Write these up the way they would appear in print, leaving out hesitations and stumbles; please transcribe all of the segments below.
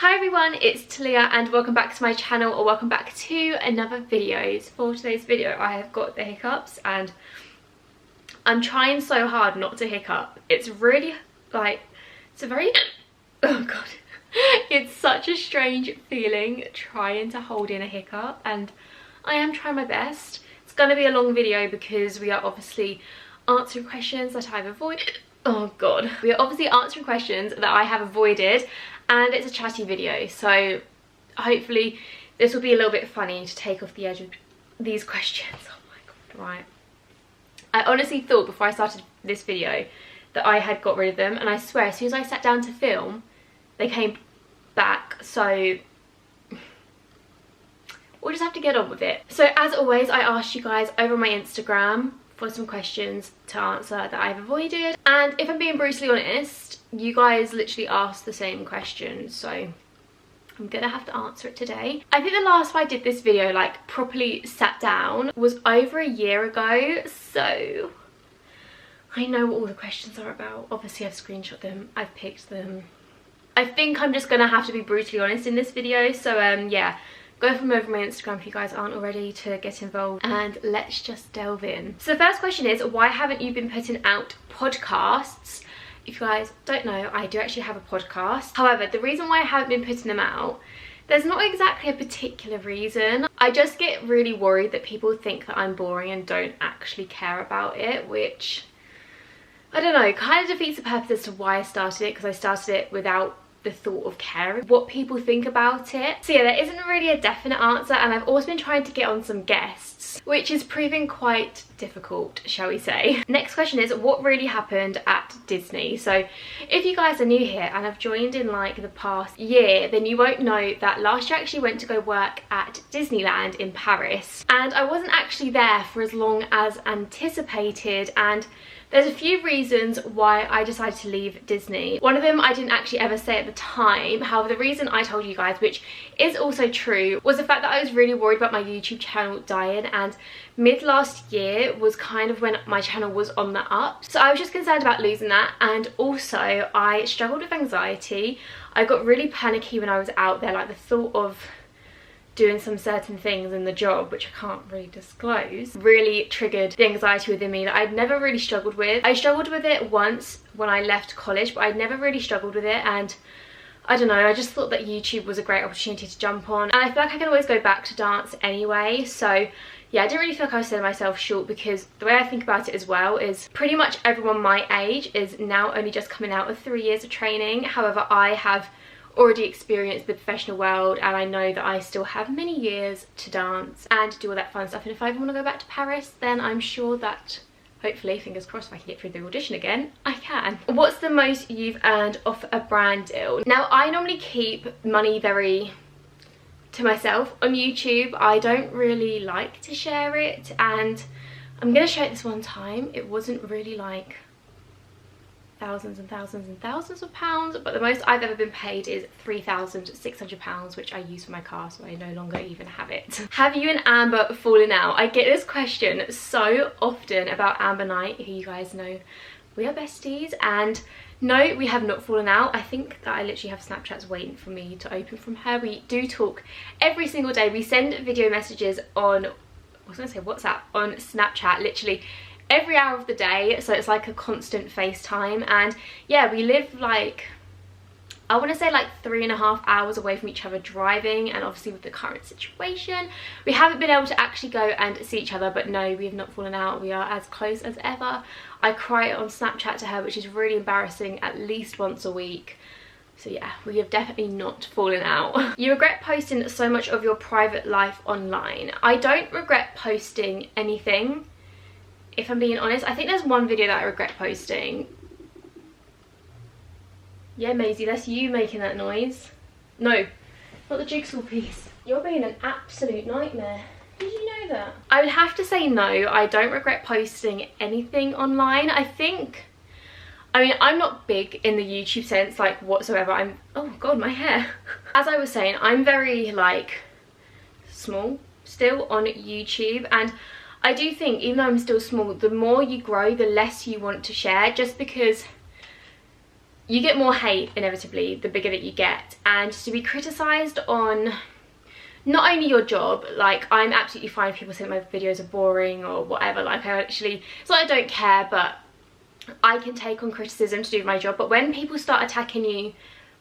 Hi everyone, it's Talia and welcome back to my channel, or welcome back to another video. For today's video I have got the hiccups and I'm trying so hard not to hiccup. It's really like, it's a very, oh god, it's such a strange feeling trying to hold in a hiccup, and I am trying my best. It's going to be a long video because we are obviously answering questions that I've avoided. Oh god, we are obviously answering questions that I have avoided, and it's a chatty video, so hopefully this will be a little bit funny to take off the edge of these questions. Oh my god, right. I honestly thought before I started this video that I had got rid of them, and I swear as soon as I sat down to film they came back, so we'll just have to get on with it. So as always, I asked you guys over my Instagram for some questions to answer that I've avoided, and if I'm being brutally honest, you guys literally asked the same questions, so I'm gonna have to answer it today. I think the last time I did this video, like properly sat down, was over a year ago, so I know what all the questions are about. Obviously I've screenshot them, I've picked them. I think I'm just gonna have to be brutally honest in this video, so yeah, go from over my Instagram if you guys aren't already to get involved, and let's just delve in. So the first question is, why haven't you been putting out podcasts? If you guys don't know, I do actually have a podcast. However, the reason why I haven't been putting them out, there's not exactly a particular reason. I just get really worried that people think that I'm boring and don't actually care about it, which, I don't know, kind of defeats the purpose as to why I started it, because I started it without the thought of caring what people think about it. So yeah, there isn't really a definite answer, and I've also been trying to get on some guests, which is proving quite difficult, shall we say. Next question is, what really happened at Disney? So if you guys are new here and have joined in like the past year, then you won't know that last year I actually went to go work at Disneyland in Paris, and I wasn't actually there for as long as anticipated, and there's a few reasons why I decided to leave Disney. One of them I didn't actually ever say at the time. However, the reason I told you guys, which is also true, was the fact that I was really worried about my YouTube channel dying, and mid last year was kind of when my channel was on the up. So I was just concerned about losing that, and also I struggled with anxiety. I got really panicky when I was out there, like the thought of doing some certain things in the job, which I can't really disclose, really triggered the anxiety within me that I'd never really struggled with. I struggled with it once when I left college, but I'd never really struggled with it, and I don't know, I just thought that YouTube was a great opportunity to jump on, and I feel like I can always go back to dance anyway. So yeah, I didn't really feel like I was selling myself short, because the way I think about it as well is pretty much everyone my age is now only just coming out of 3 years of training. However, I have already experienced the professional world, and I know that I still have many years to dance and do all that fun stuff, and if I ever want to go back to Paris, then I'm sure that, hopefully, fingers crossed, if I can get through the audition again, I can. What's the most you've earned off a brand deal? Now, I normally keep money very to myself on YouTube. I don't really like to share it, and I'm gonna share it this one time. It wasn't really like thousands and thousands and thousands of pounds, but the most I've ever been paid is £3,600, which I use for my car, so I no longer even have it. Have you and Amber fallen out? I get this question so often about Amber Knight, who you guys know we are besties, and no, we have not fallen out. I think that I literally have Snapchats waiting for me to open from her. We do talk every single day. We send video messages on, I was gonna say WhatsApp, on Snapchat, literally every hour of the day, so it's like a constant FaceTime. And yeah, we live like, I want to say like 3.5 hours away from each other driving, and obviously with the current situation we haven't been able to actually go and see each other, but no, we have not fallen out. We are as close as ever. I cry on Snapchat to her, which is really embarrassing, at least once a week. So yeah, we have definitely not fallen out. You regret posting so much of your private life online? I don't regret posting anything, if I'm being honest. I think there's one video that I regret posting. Yeah, Maisie, that's you making that noise. No, not the jigsaw piece. You're being an absolute nightmare. Did you know that? I would have to say no, I don't regret posting anything online. I mean, I'm not big in the YouTube sense, like, whatsoever. oh god, my hair. As I was saying, I'm very, like, small still on YouTube, and I do think, even though I'm still small, the more you grow, the less you want to share, just because you get more hate inevitably the bigger that you get, and to be criticised on not only your job, like I'm absolutely fine if people think my videos are boring or whatever, like I actually, it's like I don't care, but I can take on criticism to do my job. But when people start attacking you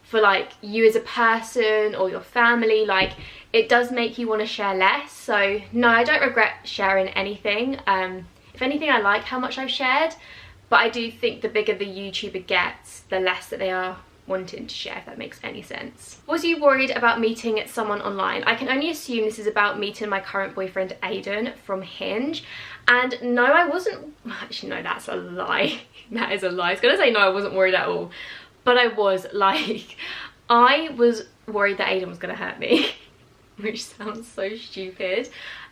for like you as a person or your family, like it does make you want to share less. So no, I don't regret sharing anything. If anything, I like how much I've shared, but I do think the bigger the YouTuber gets, the less that they are wanting to share, if that makes any sense. Was you worried about meeting someone online? I can only assume this is about meeting my current boyfriend Aiden from Hinge. And no, I wasn't. Actually no, that's a lie. That is a lie. I was gonna say no, I wasn't worried at all, but I was. Like, I was worried that Aiden was gonna hurt me which sounds so stupid,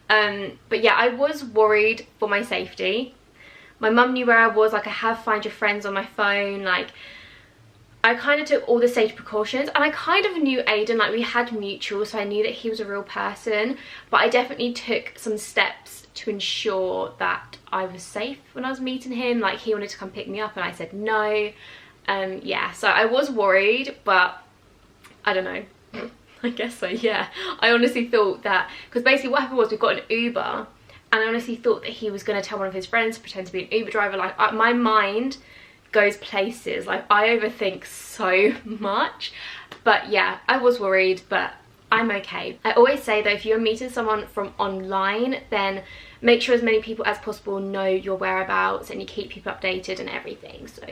but yeah, I was worried for my safety. My mum knew where I was. Like, I have Find Your Friends on my phone. Like, I kind of took all the safety precautions, and I kind of knew Aiden, like we had mutual, so I knew that he was a real person, but I definitely took some steps to ensure that I was safe when I was meeting him. Like, he wanted to come pick me up and I said no. Yeah, so I was worried, but I don't know. I guess so, yeah. I honestly thought that, because basically what happened was we got an Uber, and I honestly thought that he was going to tell one of his friends to pretend to be an Uber driver. Like, my mind goes places. Like, I overthink so much. But yeah, I was worried, but I'm okay. I always say though, if you're meeting someone from online, then make sure as many people as possible know your whereabouts and you keep people updated and everything. So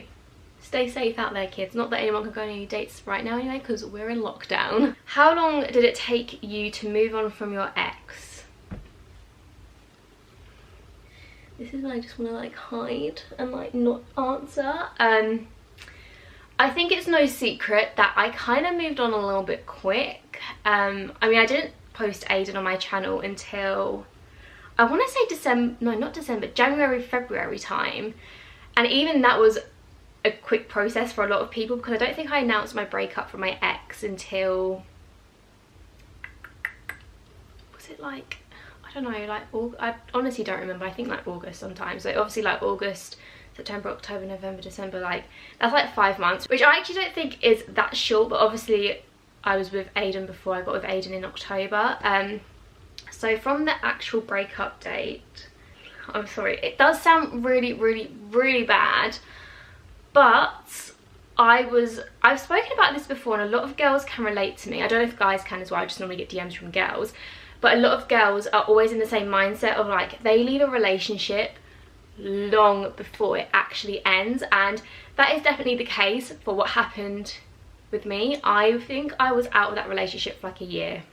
stay safe out there, kids. Not that anyone can go on any dates right now anyway, because we're in lockdown. How long did it take you to move on from your ex? This is when I just want to like hide and like not answer. I think it's no secret that I kind of moved on a little bit quick. I mean, I didn't post Aiden on my channel until, I want to say December, no not December, January, February time. And even that was a quick process for a lot of people, because I don't think I announced my breakup from my ex until, was it like, I don't know, like I honestly don't remember. I think like August sometimes. So obviously like August, September, October, November, December, like that's like 5 months, which I actually don't think is that short. But obviously I was with Aiden before I got with Aiden in October. So from the actual breakup date, I'm sorry, it does sound really, really, really bad, but I've spoken about this before, and a lot of girls can relate to me. I don't know if guys can as well. I just normally get DMs from girls. But a lot of girls are always in the same mindset of like, they leave a relationship long before it actually ends. And that is definitely the case for what happened with me. I think I was out of that relationship for like a year.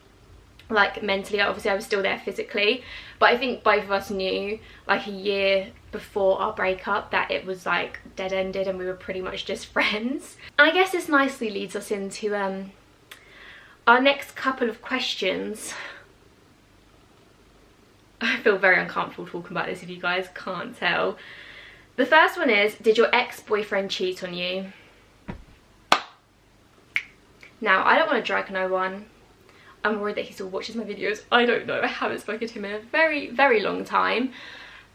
Like mentally, obviously I was still there physically. But I think both of us knew like a year before our breakup that it was like dead-ended and we were pretty much just friends. And I guess this nicely leads us into our next couple of questions. I feel very uncomfortable talking about this if you guys can't tell. The first one is, did your ex-boyfriend cheat on you? Now, I don't want to drag no one. I'm worried that he still watches my videos. I don't know. I haven't spoken to him in a very, very long time.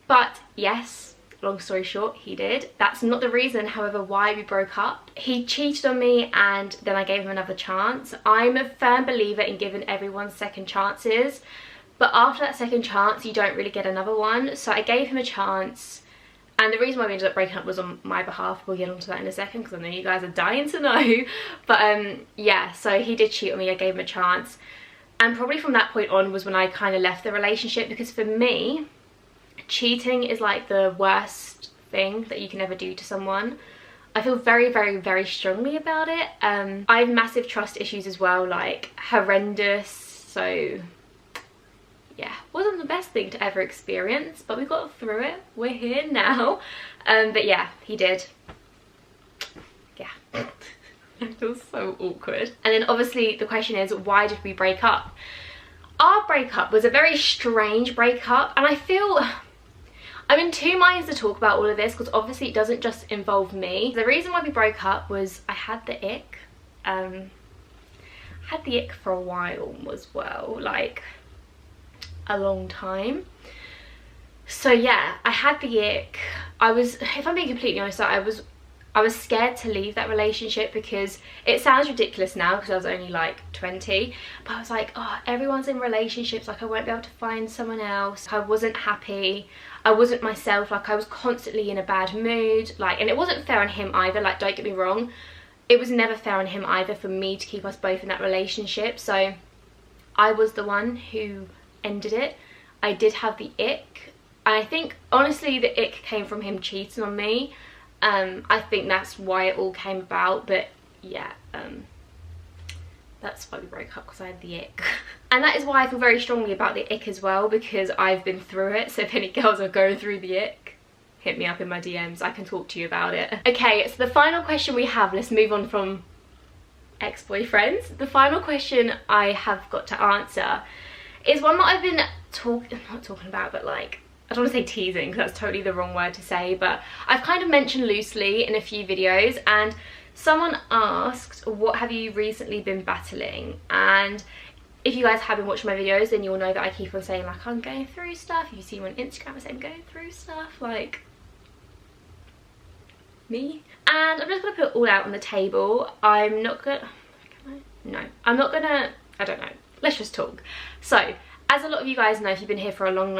But yes, long story short, he did. That's not the reason, however, why we broke up. He cheated on me and then I gave him another chance. I'm a firm believer in giving everyone second chances. But after that second chance, you don't really get another one. So I gave him a chance. And the reason why we ended up breaking up was on my behalf. We'll get onto that in a second, because I know you guys are dying to know. But yeah, so he did cheat on me. I gave him a chance. And probably from that point on was when I kind of left the relationship. Because for me, cheating is like the worst thing that you can ever do to someone. I feel very, very, very strongly about it. I have massive trust issues as well, like horrendous. So yeah, wasn't the best thing to ever experience, but we got through it. We're here now. But yeah, he did. Yeah. I feel so awkward. And then obviously the question is, why did we break up? Our breakup was a very strange breakup, and I feel I'm in two minds to talk about all of this, because obviously it doesn't just involve me. The reason why we broke up was I had the ick. Had the ick for a while as well, like a long time. So yeah, I had the ick. I was, if I'm being completely honest, I I was scared to leave that relationship because it sounds ridiculous now because I was only like 20, but I was like, oh, everyone's in relationships, like I won't be able to find someone else. I wasn't happy, I wasn't myself, like I was constantly in a bad mood, like, and it wasn't fair on him either, like don't get me wrong, it was never fair on him either for me to keep us both in that relationship. So I was the one who ended it. I did have the ick, and I think honestly the ick came from him cheating on me. I think that's why it all came about, but yeah, that's why we broke up, because I had the ick. And that is why I feel very strongly about the ick as well, because I've been through it. So if any girls are going through the ick, hit me up in my DMs, I can talk to you about it. Okay, so the final question we have, let's move on from ex-boyfriends. The final question I have got to answer is one that I've been not talking about, but like, I don't want to say teasing because that's totally the wrong word to say, but I've kind of mentioned loosely in a few videos, and someone asked, what have you recently been battling? And if you guys have been watching my videos, then you'll know that I keep on saying like I'm going through stuff. If you see me on Instagram, I say I'm going through stuff, like me. And I'm just gonna put it all out on the table. I'm not gonna, I don't know, let's just talk. So as a lot of you guys know, if you've been here for a long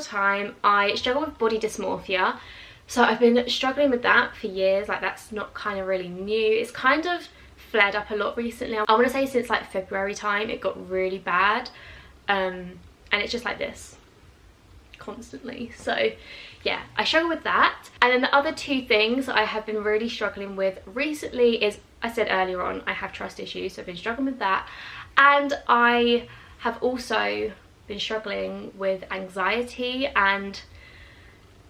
time, I struggle with body dysmorphia. So I've been struggling with that for years, like that's not kind of really new. It's kind of flared up a lot recently. I want to say since like February time it got really bad, and it's just like this constantly. So yeah, I struggle with that. And then the other two things I have been really struggling with recently is, I said earlier on, I have trust issues, so I've been struggling with that. And I have also been struggling with anxiety, and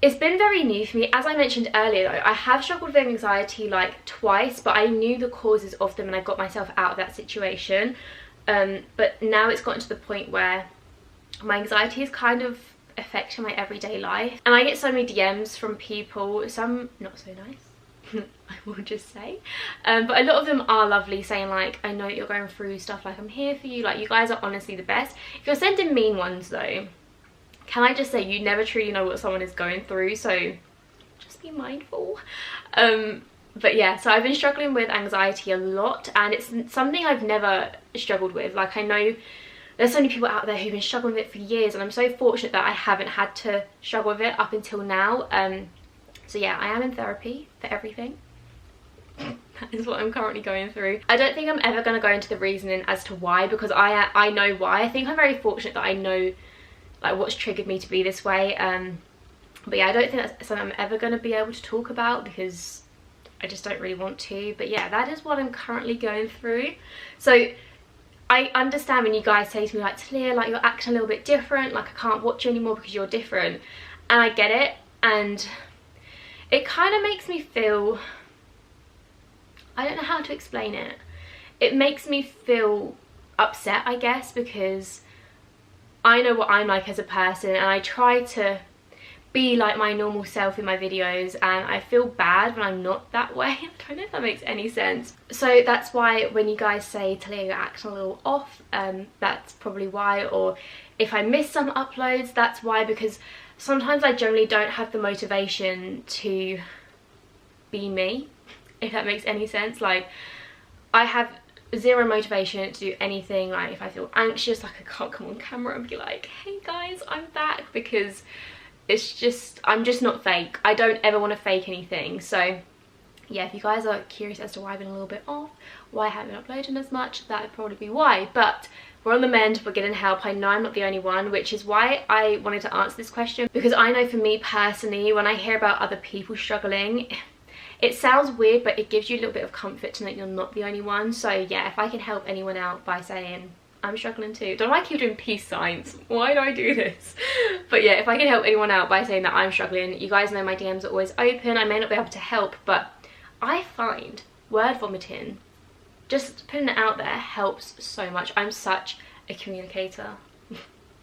it's been very new for me. As I mentioned earlier though, I have struggled with anxiety like twice, but I knew the causes of them and I got myself out of that situation. But now it's gotten to the point where my anxiety is kind of affecting my everyday life, and I get so many DMs from people, some not so nice, I will just say, but a lot of them are lovely, saying like, I know you're going through stuff, like I'm here for you, like you guys are honestly the best. If you're sending mean ones though, can I just say, you never truly know what someone is going through, so just be mindful. But yeah, so I've been struggling with anxiety a lot, and it's something I've never struggled with. Like I know there's so many people out there who've been struggling with it for years, and I'm so fortunate that I haven't had to struggle with it up until now. So yeah, I am in therapy for everything. That is what I'm currently going through. I don't think I'm ever going to go into the reasoning as to why, because I know why. I think I'm very fortunate that I know like what's triggered me to be this way. But yeah, I don't think that's something I'm ever going to be able to talk about because I just don't really want to. But yeah, that is what I'm currently going through. So I understand when you guys say to me like, Talia, like you're acting a little bit different, like I can't watch you anymore because you're different. And I get it, and it kind of makes me feel, I don't know how to explain it. It makes me feel upset, I guess, because I know what I'm like as a person, and I try to be like my normal self in my videos, and I feel bad when I'm not that way. I don't know if that makes any sense. So that's why when you guys say, Talia, you're acting a little off, that's probably why. Or if I miss some uploads, that's why, because sometimes I generally don't have the motivation to be me, if that makes any sense. Like I have zero motivation to do anything. Like if I feel anxious, like I can't come on camera and be like, hey guys, I'm back, because it's just, I'm just not fake. I don't ever want to fake anything. So yeah, if you guys are curious as to why I've been a little bit off, why I haven't been uploading as much, that would probably be why. But we're on the mend, we're getting help. I know I'm not the only one, which is why I wanted to answer this question, because I know for me personally, when I hear about other people struggling, it sounds weird, but it gives you a little bit of comfort to know you're not the only one. So yeah, if I can help anyone out by saying I'm struggling too. Don't know why I keep doing peace signs. Why do I do this? But yeah, if I can help anyone out by saying that I'm struggling, you guys know my DMs are always open. I may not be able to help, but I find word vomiting, just putting it out there, helps so much. I'm such a communicator.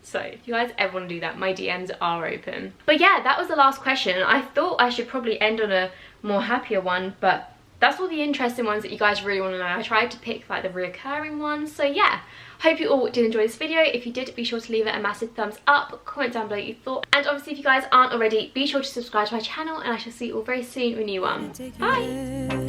So if you guys ever want to do that, my DMs are open. But yeah, that was the last question. I thought I should probably end on a more happier one, but that's all the interesting ones that you guys really want to know. I tried to pick like the reoccurring ones. So yeah, hope you all did enjoy this video. If you did, be sure to leave it a massive thumbs up, comment down below what you thought, and obviously if you guys aren't already, be sure to subscribe to my channel, and I shall see you all very soon with a new one. Bye.